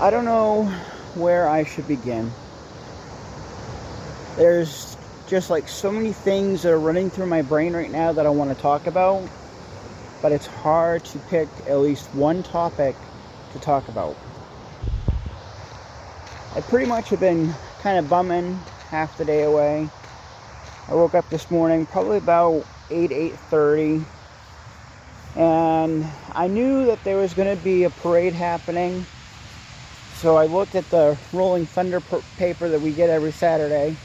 I don't know where I should begin. There's just like so many things that are running through my brain right now that I want to talk about, but it's hard to pick at least one topic to talk about. I pretty much have been kind of bumming half the day away. I woke up this morning probably about 8:30, and I knew that there was going to be a parade happening. So I looked at the Rolling Thunder paper that we get every Saturday,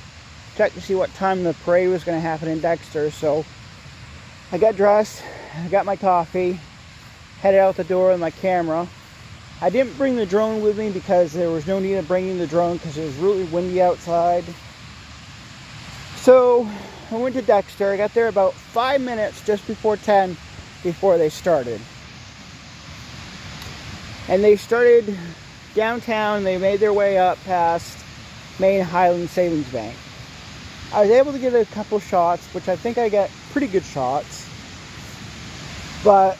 checked to see what time the parade was going to happen in Dexter. So I got dressed, I got my coffee, headed out the door with my camera. I didn't bring the drone with me because there was no need of bringing the drone because it was really windy outside. So I went to Dexter. I got there about 5 minutes just before 10 before they started. And they started downtown. They made their way up past Main Highland Savings Bank. I was able to get a couple shots, which I think I got pretty good shots. But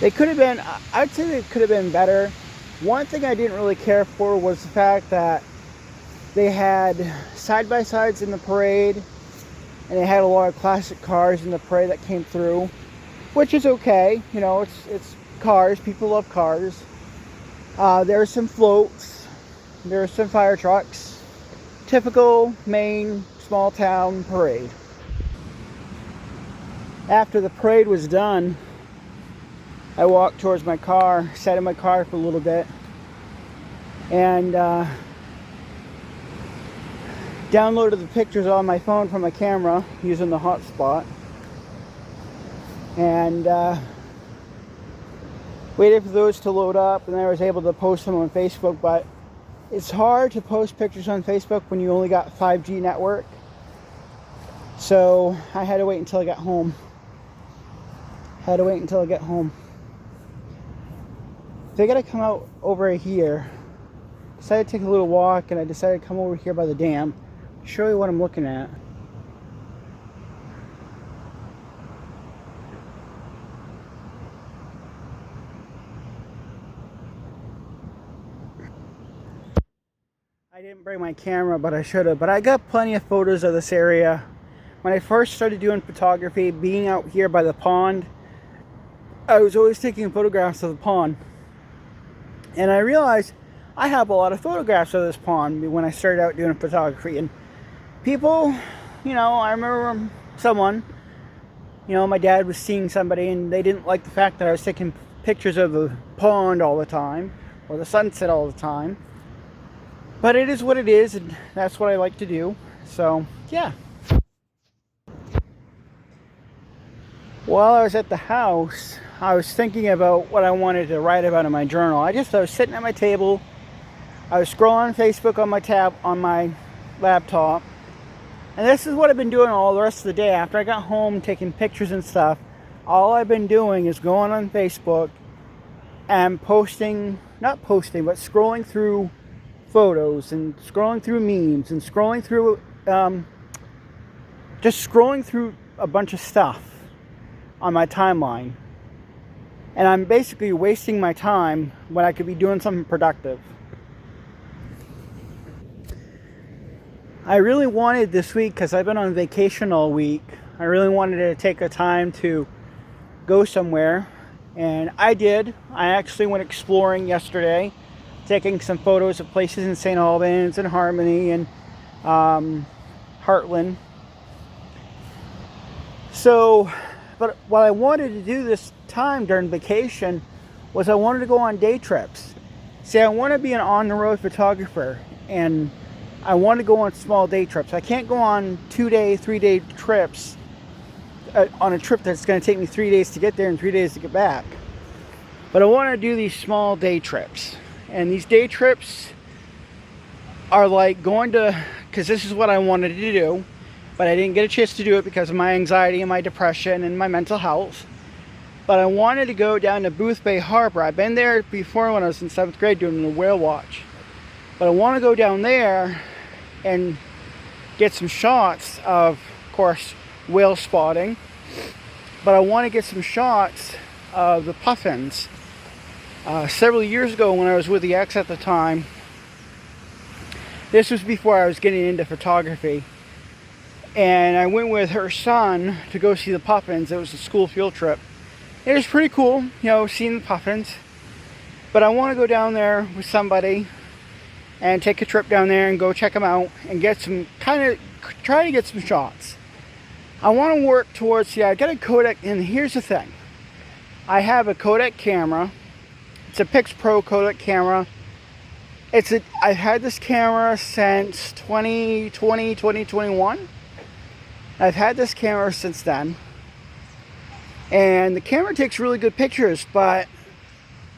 they could have been, I'd say they could have been better. One thing I didn't really care for was the fact that they had side-by-sides in the parade, and they had a lot of classic cars in the parade that came through, which is okay. You know, it's cars. People love cars. There were some floats. There were some fire trucks. Typical Maine small town parade. After the parade was done, I walked towards my car, sat in my car for a little bit, and downloaded the pictures on my phone from my camera using the hotspot, and waited for those to load up, and then I was able to post them on Facebook. But it's hard to post pictures on Facebook when you only got 5G network, so I had to wait until I got home. So I gotta come out over here. Decided to take a little walk, and I decided to come over here by the dam. Show you what I'm looking at. I didn't bring my camera, but I should have. But I got plenty of photos of this area. When I first started doing photography, being out here by the pond, I was always taking photographs of the pond. And I realized I have a lot of photographs of this pond when I started out doing photography. And people, I remember someone, my dad was seeing somebody, and they didn't like the fact that I was taking pictures of the pond all the time, or the sunset all the time. But it is what it is, and that's what I like to do. So, yeah. While I was at the house, I was thinking about what I wanted to write about in my journal. I was sitting at my table. I was scrolling Facebook on my laptop. And this is what I've been doing all the rest of the day. After I got home, taking pictures and stuff, all I've been doing is going on Facebook and scrolling through photos and scrolling through memes and scrolling through a bunch of stuff on my timeline. And I'm basically wasting my time when I could be doing something productive. I really wanted this week, because I've been on vacation all week, I really wanted to take a time to go somewhere. And I did. I actually went exploring yesterday, taking some photos of places in St. Albans and Harmony and Heartland. So, but what I wanted to do this time during vacation was I wanted to go on day trips. See, I want to be an on-the-road photographer, and I want to go on small day trips. I can't go on 2-day, 3-day trips on a trip that's going to take me 3 days to get there and 3 days to get back. But I want to do these small day trips. And these day trips are like because this is what I wanted to do, but I didn't get a chance to do it because of my anxiety and my depression and my mental health. But I wanted to go down to Boothbay Harbor. I've been there before when I was in 7th grade doing the whale watch. But I want to go down there and get some shots of course, whale spotting. But I want to get some shots of the puffins. Several years ago when I was with the ex at the time, this was before I was getting into photography, and I went with her son to go see the puffins. It was a school field trip. It was pretty cool, seeing the puffins. But I want to go down there with somebody and take a trip down there and go check them out and get some try to get some shots. I want to work towards, I got a Kodak, and here's the thing. I have a Kodak camera. It's a Pix Pro Kodak camera. I've had this camera since 2021. I've had this camera since then. And the camera takes really good pictures, but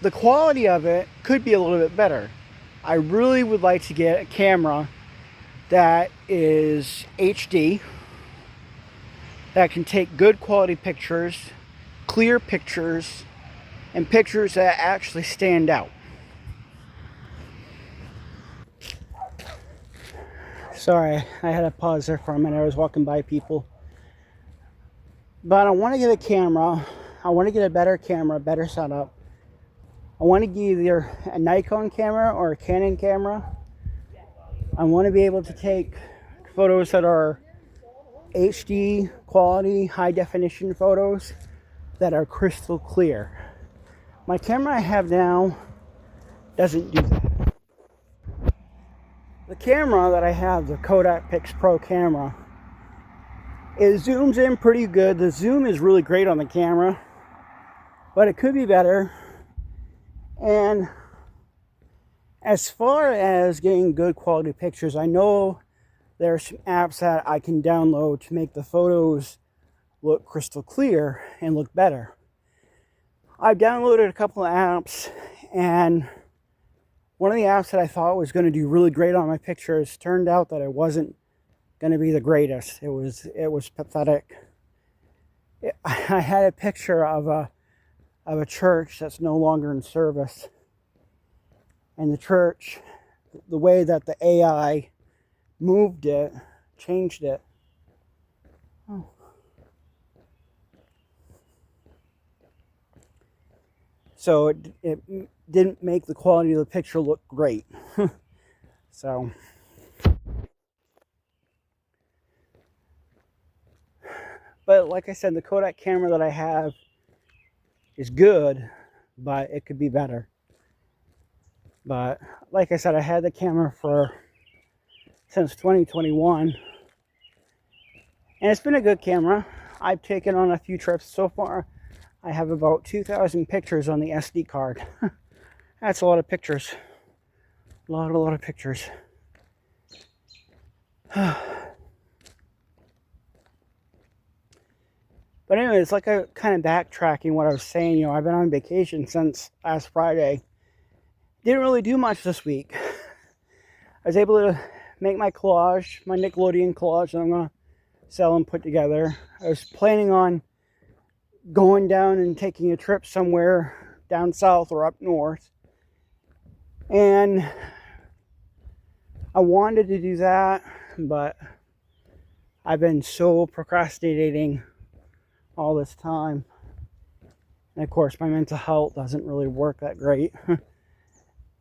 the quality of it could be a little bit better. I really would like to get a camera that is HD, that can take good quality pictures, clear pictures, and pictures that actually stand out. Sorry, I had to pause there for a minute. I was walking by people. But I want to get a camera. I want to get a better camera, better setup. I want to get either a Nikon camera or a Canon camera. I want to be able to take photos that are HD quality, high definition photos that are crystal clear. My camera I have now doesn't do that. The camera that I have, the Kodak Pix Pro camera, it zooms in pretty good. The zoom is really great on the camera, but it could be better. And as far as getting good quality pictures, I know there are some apps that I can download to make the photos look crystal clear and look better. I've downloaded a couple of apps, and one of the apps that I thought was going to do really great on my pictures turned out that it wasn't going to be the greatest. It was pathetic. I had a picture of a church that's no longer in service, and the church, the way that the AI moved it, changed it. Oh. So it didn't make the quality of the picture look great. So but like I said, the Kodak camera that I have is good, but it could be better. But like I said, I had the camera since 2021, and it's been a good camera. I've taken on a few trips so far. I have about 2,000 pictures on the SD card. That's a lot of pictures. A lot of pictures. But anyways, like I kind of backtracking what I was saying, I've been on vacation since last Friday. Didn't really do much this week. I was able to make my collage, my Nickelodeon collage that I'm going to sell and put together. I was planning on going down and taking a trip somewhere down south or up north. And I wanted to do that, but I've been so procrastinating all this time. And of course, my mental health doesn't really work that great.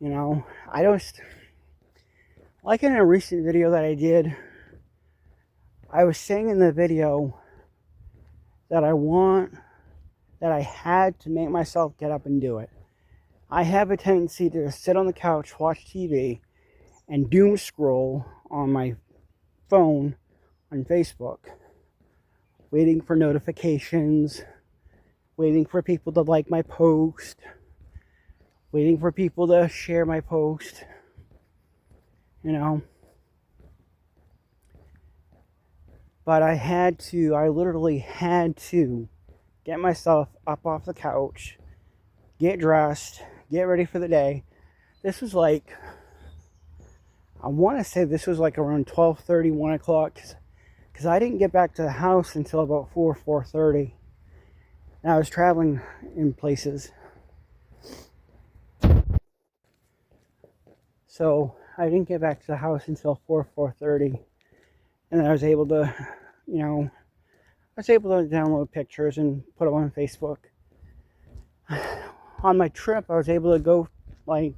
I just, like in a recent video that I did, I was saying in the video that I had to make myself get up and do it. I have a tendency to sit on the couch, watch TV, and doom scroll on my phone on Facebook, waiting for notifications, waiting for people to like my post, waiting for people to share my post, But I literally had to get myself up off the couch, get dressed, get ready for the day. This was like, I want to say this was like around 12:30, 1 o'clock, because I didn't get back to the house until about 4:30. And I was traveling in places. So I didn't get back to the house until 4:30. And then I was able to, download pictures and put them on Facebook. on my trip, I was able to go, like,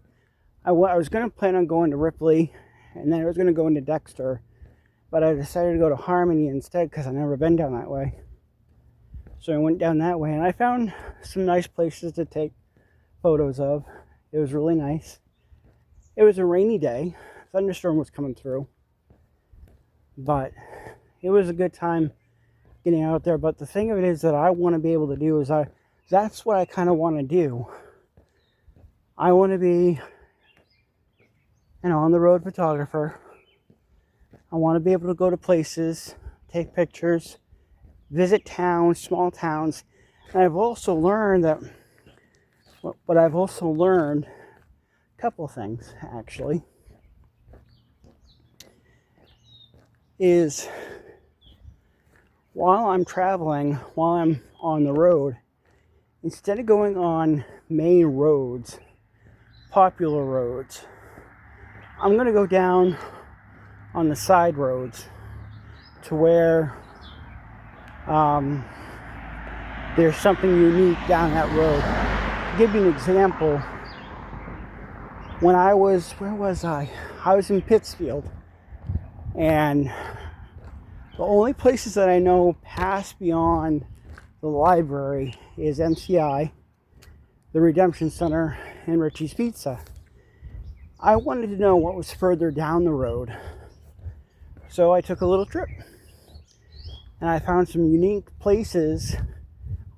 I was going to plan on going to Ripley, and then I was going to go into Dexter, but I decided to go to Harmony instead because I've never been down that way. So I went down that way, and I found some nice places to take photos of. It was really nice. It was a rainy day. Thunderstorm was coming through. But it was a good time getting out there. But the thing of it is that I want to be able to do is that's what I kind of want to do. I want to be an on-the-road photographer. I want to be able to go to places, take pictures, visit towns, small towns. And I've also learned that, but I've also learned a couple things, actually, is while I'm traveling, while I'm on the road, instead of going on main roads, popular roads, I'm going to go down on the side roads to where there's something unique down that road. To give you an example, when I was, where was I? I was in Pittsfield, and the only places that I know past beyond the library is MCI, the Redemption Center, and Richie's Pizza. I wanted to know what was further down the road. So I took a little trip. And I found some unique places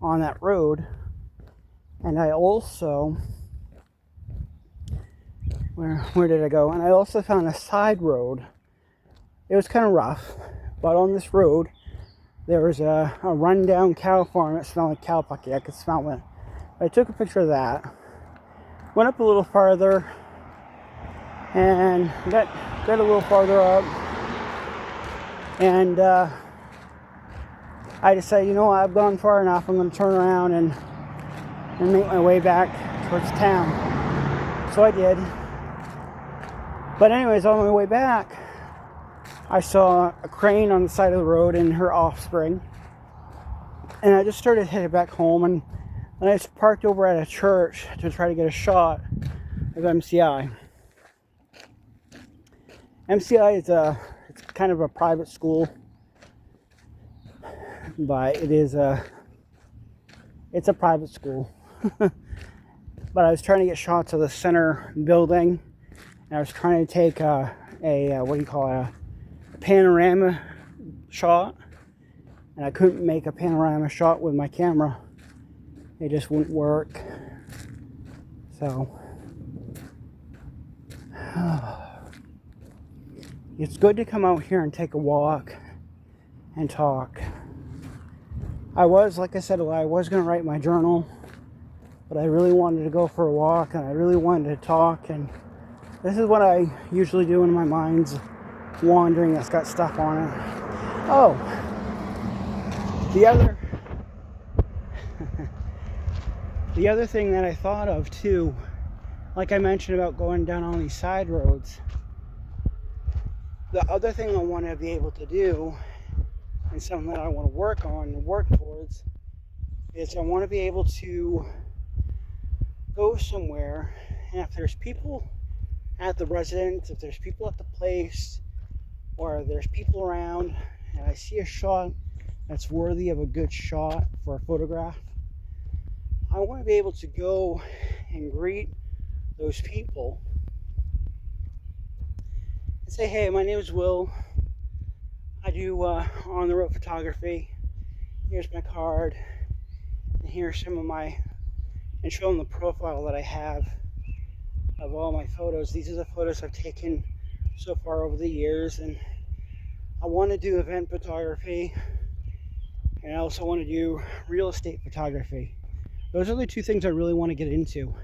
on that road. And I also, where did I go? And I also found a side road. It was kind of rough, but on this road, there was a rundown cow farm that smelled like cow pucky. I could smell it. I took a picture of that. Went up a little farther, and got a little farther up. And I decided, you know what, I've gone far enough. I'm going to turn around and make my way back towards town. So I did. But anyways, on my way back, I saw a crane on the side of the road and her offspring. And I just started headed back home, and I just parked over at a church to try to get a shot of MCI. MCI is it's kind of a private school, but it's a private school. But I was trying to get shots of the center building, and I was trying to take a panorama shot, and I couldn't make a panorama shot with my camera. It just wouldn't work. So it's good to come out here and take a walk and talk. Like I said, I was going to write my journal, but I really wanted to go for a walk, and I really wanted to talk, and this is what I usually do when my mind's wandering that's got stuff on it. Oh, the other thing that I thought of too, like I mentioned about going down on these side roads, the other thing I want to be able to do, and something that I want to work on and work towards, is I want to be able to go somewhere, and if there's people at the residence, if there's people at the place, or there's people around, and I see a shot that's worthy of a good shot for a photograph, I want to be able to go and greet those people and say, hey, my name is Will. I do on-the-road photography. Here's my card, and here's some of my, and show them the profile that I have of all my photos. These are the photos I've taken so far over the years, and I want to do event photography, and I also want to do real estate photography. Those are the two things I really want to get into.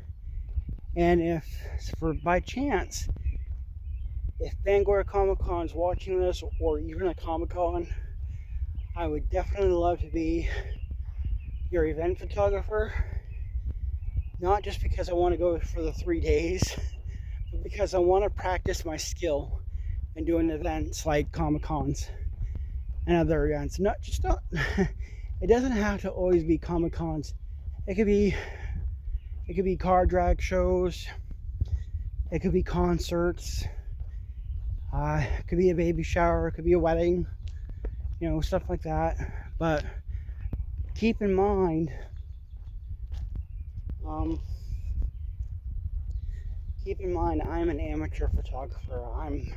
And if, by chance, if Bangor Comic Con's watching this, or even a Comic Con, I would definitely love to be your event photographer. Not just because I want to go for the 3 days, but because I want to practice my skill in doing events like Comic Cons and other events. It doesn't have to always be Comic Cons. It could be It could be car drag shows. It could be concerts. It could be a baby shower. It could be a wedding. Stuff like that. But keep in mind, I'm an amateur photographer. I'm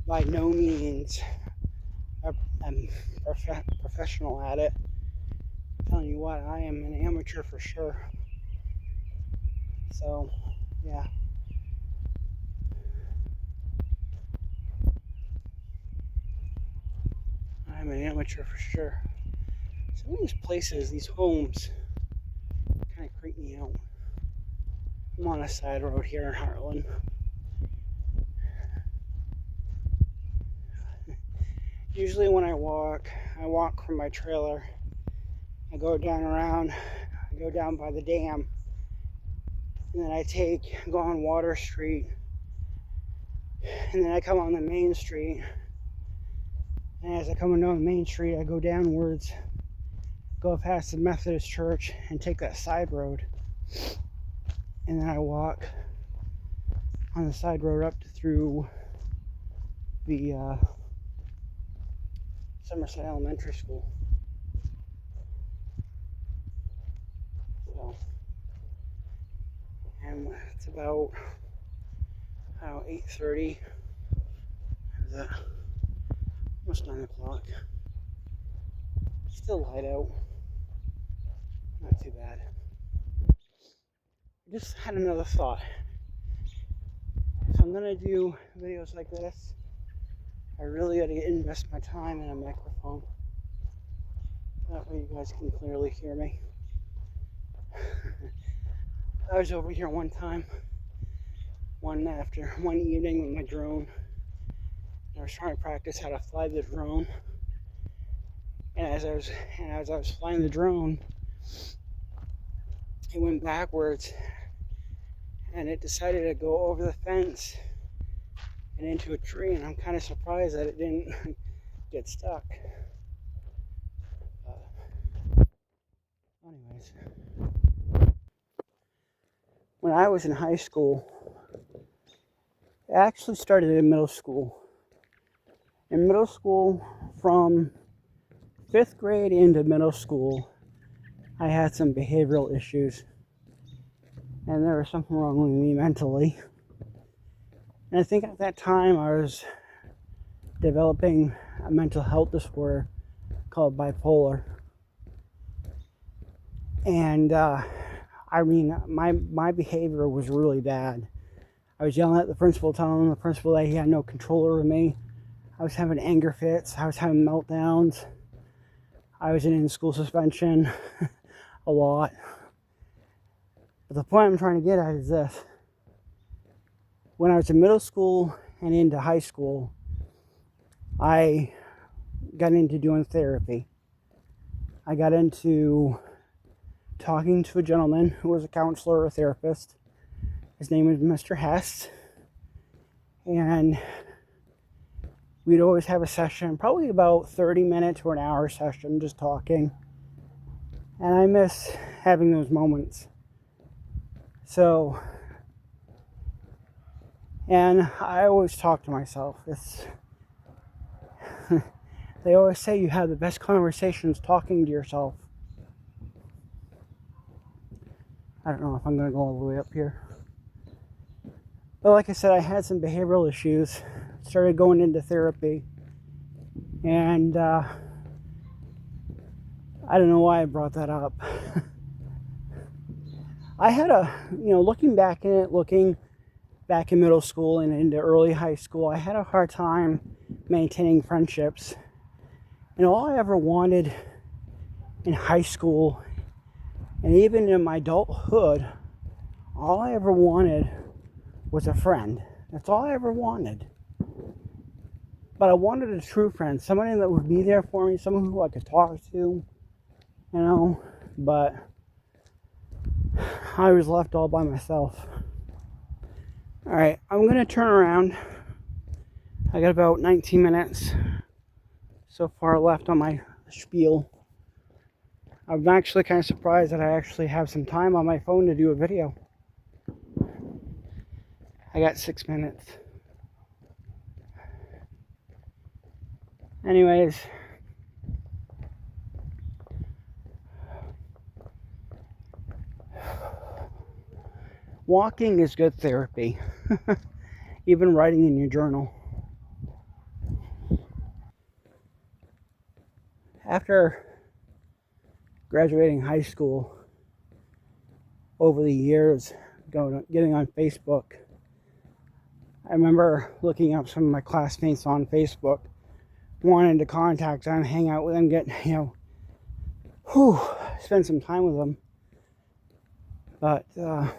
by no means a professional at it. I'm telling you what, I am an amateur for sure. So, yeah. I'm an amateur for sure. Some of these places, these homes, kind of creep me out. I'm on a side road here in Heartland. Usually when I walk from my trailer. I go down by the dam, and then I go on Water Street, and then I come on the main street. And as I come down the main street, I go downwards, go past the Methodist church, and take that side road. And then I walk on the side road up through the Somerset Elementary School. So, and it's about 8:30. Is that almost 9 o'clock? Still light out. Not too bad. I just had another thought. If I'm gonna do videos like this, I really gotta invest my time in a microphone. That way you guys can clearly hear me. I was over here one evening with my drone. I was trying to practice how to fly the drone. And as I was flying the drone, it went backwards, and it decided to go over the fence and into a tree, and I'm kind of surprised that it didn't get stuck. Anyways, when I was in high school, it actually started in middle school. In middle school, from 5th grade into middle school, I had some behavioral issues, and there was something wrong with me mentally. And I think at that time I was developing a mental health disorder called bipolar. And my behavior was really bad. I was yelling at the principal, telling the principal that he had no control over me. I was having anger fits. I was having meltdowns. I was in school suspension a lot. But the point I'm trying to get at is this. When I was in middle school and into high school, I got into doing therapy. I got into talking to a gentleman who was a counselor or a therapist. His name was Mr. Hess. And we'd always have a session, probably about 30 minutes or an hour session, just talking. And I miss having those moments. So, and I always talk to myself. They always say you have the best conversations talking to yourself. I don't know if I'm going to go all the way up here. But like I said, I had some behavioral issues. Started going into therapy. And I don't know why I brought that up. I had looking back in middle school and into early high school, I had a hard time maintaining friendships. And all I ever wanted in high school and even in my adulthood, all I ever wanted was a friend. That's all I ever wanted. But I wanted a true friend, somebody that would be there for me, someone who I could talk to, but I was left all by myself. Alright, I'm going to turn around. I got about 19 minutes so far left on my spiel. I'm actually kind of surprised that I actually have some time on my phone to do a video. I got 6 minutes. Anyways, walking is good therapy. Even writing in your journal. After graduating high school, over the years, getting on Facebook, I remember looking up some of my classmates on Facebook, wanting to contact them, hang out with them, get, spend some time with them. But a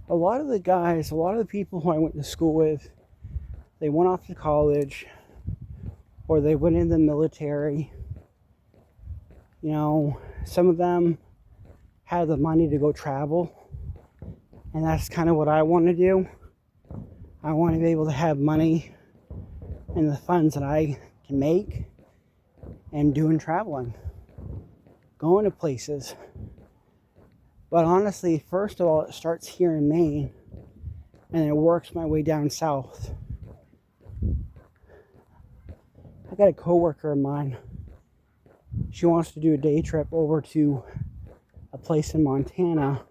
lot of the people who I went to school with, they went off to college, or they went in the military. Some of them had the money to go travel, and that's kind of what I want to do. I want to be able to have money and the funds that I can make and doing traveling, going to places. But honestly, first of all, it starts here in Maine, and it works my way down south. I got a coworker of mine. She wants to do a day trip over to a place in Montana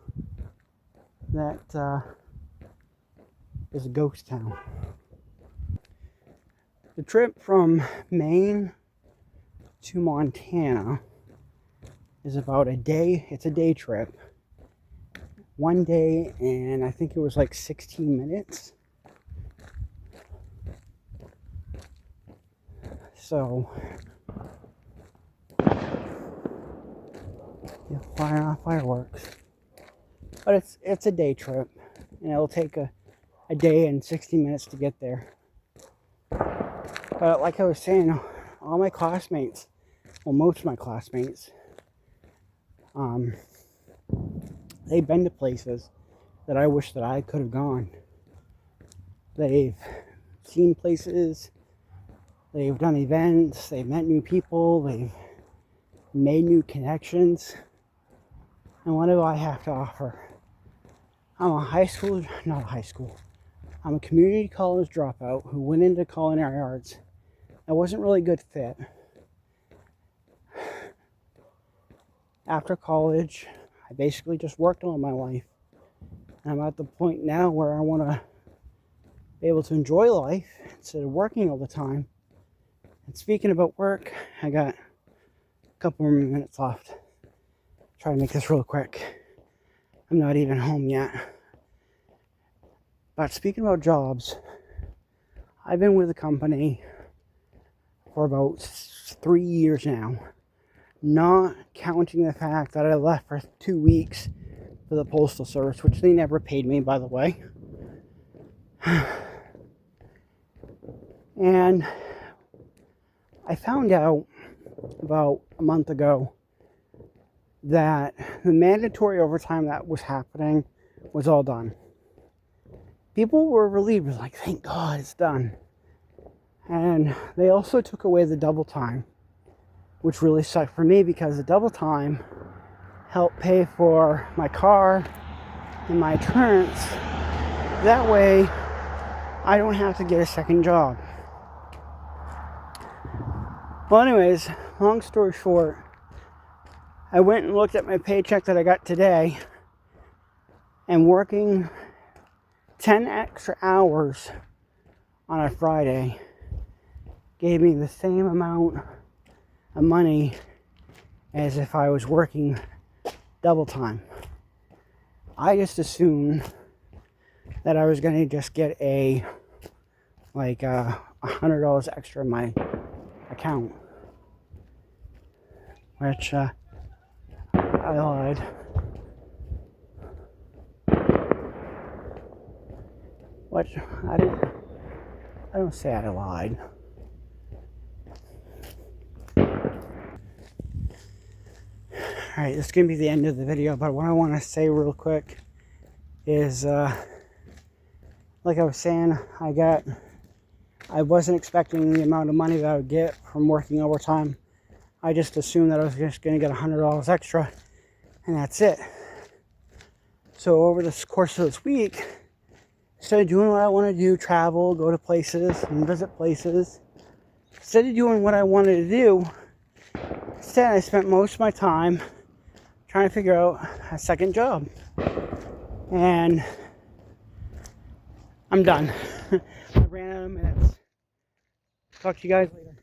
that is a ghost town. The trip from Maine to Montana is about a day. It's a day trip. 1 day, and I think it was like 16 minutes. So, fire off fireworks. But it's a day trip, and it'll take a day and 60 minutes to get there. But like I was saying, all my classmates, well, most of my classmates, they've been to places that I wish that I could have gone. They've seen places, they've done events, they've met new people, they've made new connections. And what do I have to offer? I'm I'm a community college dropout who went into culinary arts. I wasn't really a good fit. After college, I basically just worked all my life. And I'm at the point now where I want to be able to enjoy life instead of working all the time. And speaking about work, I got a couple more minutes left. Try to make this real quick. I'm not even home yet. But speaking about jobs, I've been with the company for about 3 years now. Not counting the fact that I left for 2 weeks for the Postal Service, which they never paid me, by the way. And I found out about a month ago that the mandatory overtime that was happening was all done. People were relieved, like, thank God it's done. And they also took away the double time, which really sucked for me because the double time helped pay for my car and my insurance. That way, I don't have to get a second job. Well, anyways, long story short, I went and looked at my paycheck that I got today, and working 10 extra hours on a Friday gave me the same amount of money as if I was working double time. I just assumed that I was going to just get $100 extra in my account, which I lied. Which I don't say I lied. Alright, this is going to be the end of the video, but what I want to say real quick is, like I was saying, I wasn't expecting the amount of money that I would get from working overtime. I just assumed that I was just going to get $100 extra, and that's it. So over the course of this week, instead of doing what I want to do, travel, go to places, and visit places, instead of doing what I wanted to do, instead I spent most of my time trying to figure out a second job. And I'm done. I ran out of minutes. Talk to you guys later.